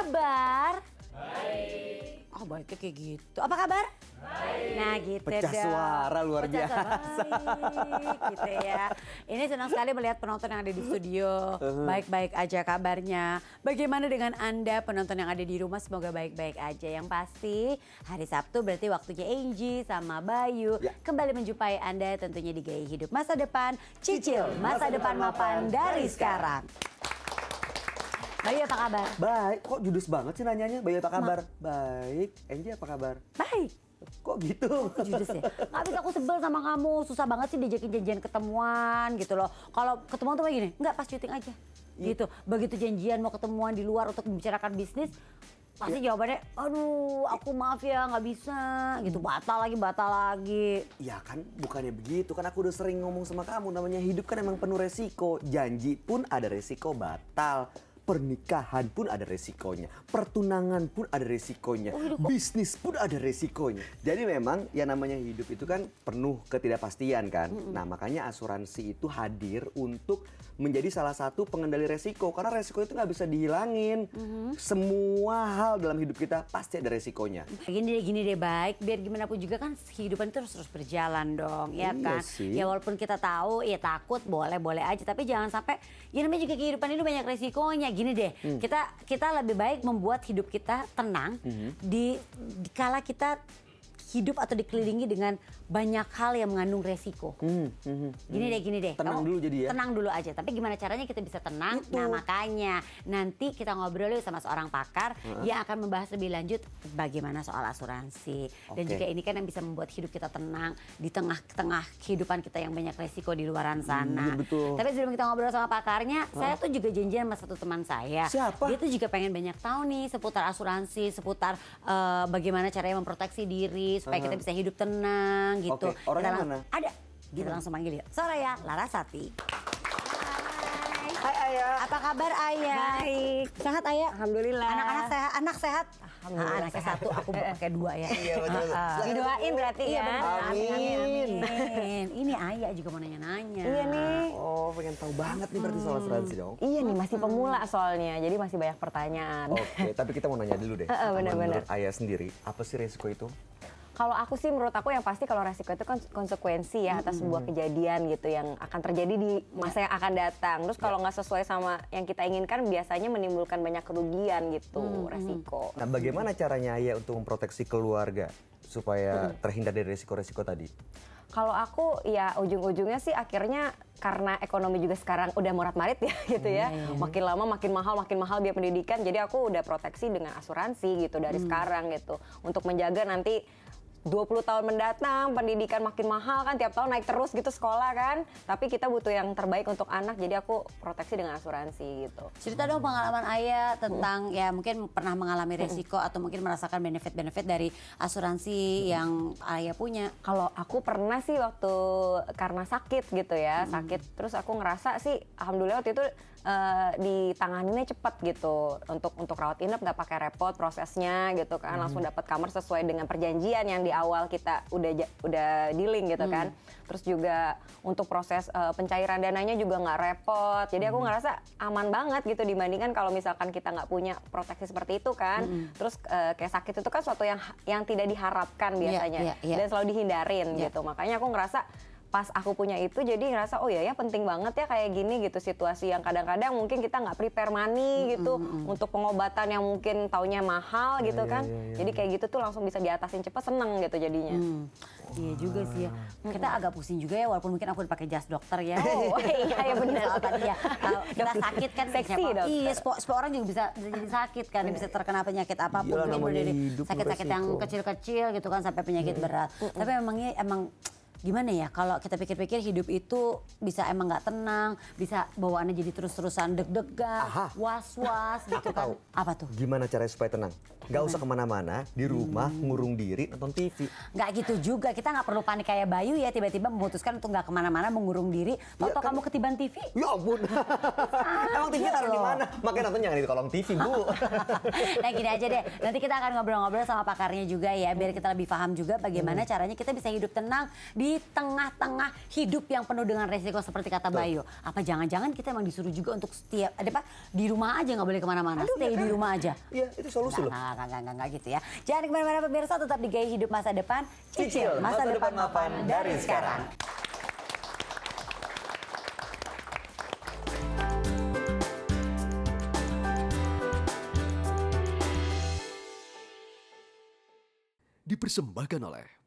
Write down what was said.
kabar? Baik. Oh baiknya kayak gitu. Apa kabar? Baik. Nah gitu Pecah suara luar biasa. Baik gitu ya. Ini senang sekali melihat penonton yang ada di studio. Baik-baik aja kabarnya. Bagaimana dengan Anda penonton yang ada di rumah? Semoga baik-baik aja. Yang pasti hari Sabtu berarti waktunya Angie sama Bayu kembali menjumpai Anda tentunya di Gaya Hidup Masa Depan. Cicil masa depan mapan dari sekarang. Bayu apa kabar? Baik, kok judes banget sih nanyanya? Bayu apa kabar? Baik, Angie apa kabar? Baik. Kok gitu? Judes ya? Gak bisa, aku sebel sama kamu. Susah banget sih diajakin janjian ketemuan gitu loh. Kalau ketemuan tuh kayak gini, enggak pas syuting aja. Gitu, begitu janjian mau ketemuan di luar untuk membicarakan bisnis, pasti jawabannya, aduh aku maaf ya nggak bisa gitu, batal lagi. Ya kan bukannya begitu, kan aku udah sering ngomong sama kamu, namanya hidup kan emang penuh resiko. Janji pun ada resiko batal. Pernikahan pun ada resikonya, pertunangan pun ada resikonya, bisnis pun ada resikonya. Jadi memang yang namanya hidup itu kan penuh ketidakpastian kan. Nah makanya asuransi itu hadir untuk menjadi salah satu pengendali resiko. Karena resiko itu nggak bisa dihilangin. Semua hal dalam hidup kita pasti ada resikonya. Gini deh baik, biar gimana pun juga kan kehidupan itu terus berjalan dong, ya Iya kan? sih. Ya walaupun kita tahu, ya takut boleh aja, tapi jangan sampai, ya namanya juga kehidupan ini banyak resikonya. Gini deh, kita lebih baik membuat hidup kita tenang di kala kita hidup atau dikelilingi dengan banyak hal yang mengandung resiko. Gini deh. Tenang dulu jadi ya? Tenang dulu aja, tapi gimana caranya kita bisa tenang? Nah makanya nanti kita ngobrol sama seorang pakar yang akan membahas lebih lanjut bagaimana soal asuransi. Dan juga ini kan yang bisa membuat hidup kita tenang di tengah-tengah kehidupan kita yang banyak resiko di luaran sana. Betul. Tapi sebelum kita ngobrol sama pakarnya, saya tuh juga janjian sama satu teman saya. Siapa? Dia tuh juga pengen banyak tahu nih seputar asuransi, seputar bagaimana caranya memproteksi diri supaya kita bisa hidup tenang gitu. Oke, orangnya mana? Ada. Kita langsung panggil ya. Soraya Larasati. Hai Ayah. Apa kabar Ayah? Baik. Sehat Ayah? Alhamdulillah. Anak-anak sehat? Anak sehat? Alhamdulillah Anaknya satu, aku pakai dua ya. Iya betul. Didoain berarti Iya ya. benar. Amin. Ini Ayah juga mau nanya-nanya. Iya nih. Oh pengen tahu banget nih berarti soal asuransi dong. Iya nih masih pemula soalnya, jadi masih banyak pertanyaan. Oke, tapi kita mau nanya dulu deh. Bener-bener. Menurut Ayah sendiri, apa sih resiko itu? Kalau aku sih menurut aku yang pasti kalau resiko itu kan konsekuensi ya atas sebuah kejadian gitu yang akan terjadi di masa yang akan datang. Terus kalau nggak sesuai sama yang kita inginkan biasanya menimbulkan banyak kerugian gitu resiko. Nah bagaimana caranya Ayah untuk memproteksi keluarga supaya terhindar dari resiko-resiko tadi? Kalau aku ya ujung-ujungnya sih akhirnya karena ekonomi juga sekarang udah morat-marit ya gitu ya. Makin lama makin mahal biaya pendidikan. Jadi aku udah proteksi dengan asuransi gitu dari sekarang gitu. Untuk menjaga nanti 20 tahun mendatang pendidikan makin mahal kan, tiap tahun naik terus gitu sekolah kan. Tapi kita butuh yang terbaik untuk anak, jadi aku proteksi dengan asuransi gitu. Cerita dong pengalaman Ayah tentang ya mungkin pernah mengalami resiko atau mungkin merasakan benefit-benefit dari asuransi yang Ayah punya. Kalau aku pernah sih waktu karena sakit gitu ya, sakit terus aku ngerasa sih alhamdulillah waktu itu ditanganinnya cepat gitu. Untuk rawat inap nggak pakai repot prosesnya gitu kan, langsung dapat kamar sesuai dengan perjanjian yang di awal kita udah dealing gitu kan. Terus juga untuk proses pencairan dananya juga nggak repot. Jadi aku ngerasa aman banget gitu dibandingkan kalau misalkan kita nggak punya proteksi seperti itu kan. Terus kayak sakit itu kan suatu yang tidak diharapkan biasanya dan selalu dihindarin gitu. Makanya aku ngerasa pas aku punya itu jadi ngerasa oh ya penting banget ya kayak gini gitu, situasi yang kadang-kadang mungkin kita nggak prepare money gitu untuk pengobatan yang mungkin taunya mahal gitu kan. Jadi kayak gitu tuh langsung bisa diatasin cepat, seneng gitu jadinya. Iya juga sih ya. Kita agak pusing juga ya walaupun mungkin aku pakai jas dokter ya. Oh iya benar. Tadi ya kita sakit kan seksi dokter. Iya, semua orang juga bisa jadi sakit kan, bisa terkena penyakit apapun, mungkin dari sakit-sakit yang kecil-kecil gitu kan sampai penyakit berat. Tapi emang gimana ya kalau kita pikir-pikir hidup itu bisa emang nggak tenang, bisa bawaannya jadi terus-terusan deg-degan, was-was gitu kan. Apa tuh? Gimana caranya supaya tenang? Gak usah kemana-mana, di rumah ngurung diri nonton TV. Nggak gitu juga, kita nggak perlu panik kayak Bayu ya tiba-tiba memutuskan untuk nggak kemana-mana mengurung diri. Tau-tau kamu ketiban TV? Ya ampun. Emang TV taruh di mana? Makanya nonton jangan di kolong TV Bu. Nah gini aja deh, nanti kita akan ngobrol-ngobrol sama pakarnya juga ya, biar kita lebih paham juga bagaimana caranya kita bisa hidup tenang di di tengah-tengah hidup yang penuh dengan resiko seperti kata Bayu. Apa jangan-jangan kita emang disuruh juga untuk setiap ada apa di rumah aja, nggak boleh kemana-mana, stay di rumah aja. Iya, itu solusi loh. Nggak gitu ya. Jangan kemana-mana pemirsa, tetap di Gaya Hidup Masa Depan. Cicil masa depan mapan dari sekarang. Dipersembahkan oleh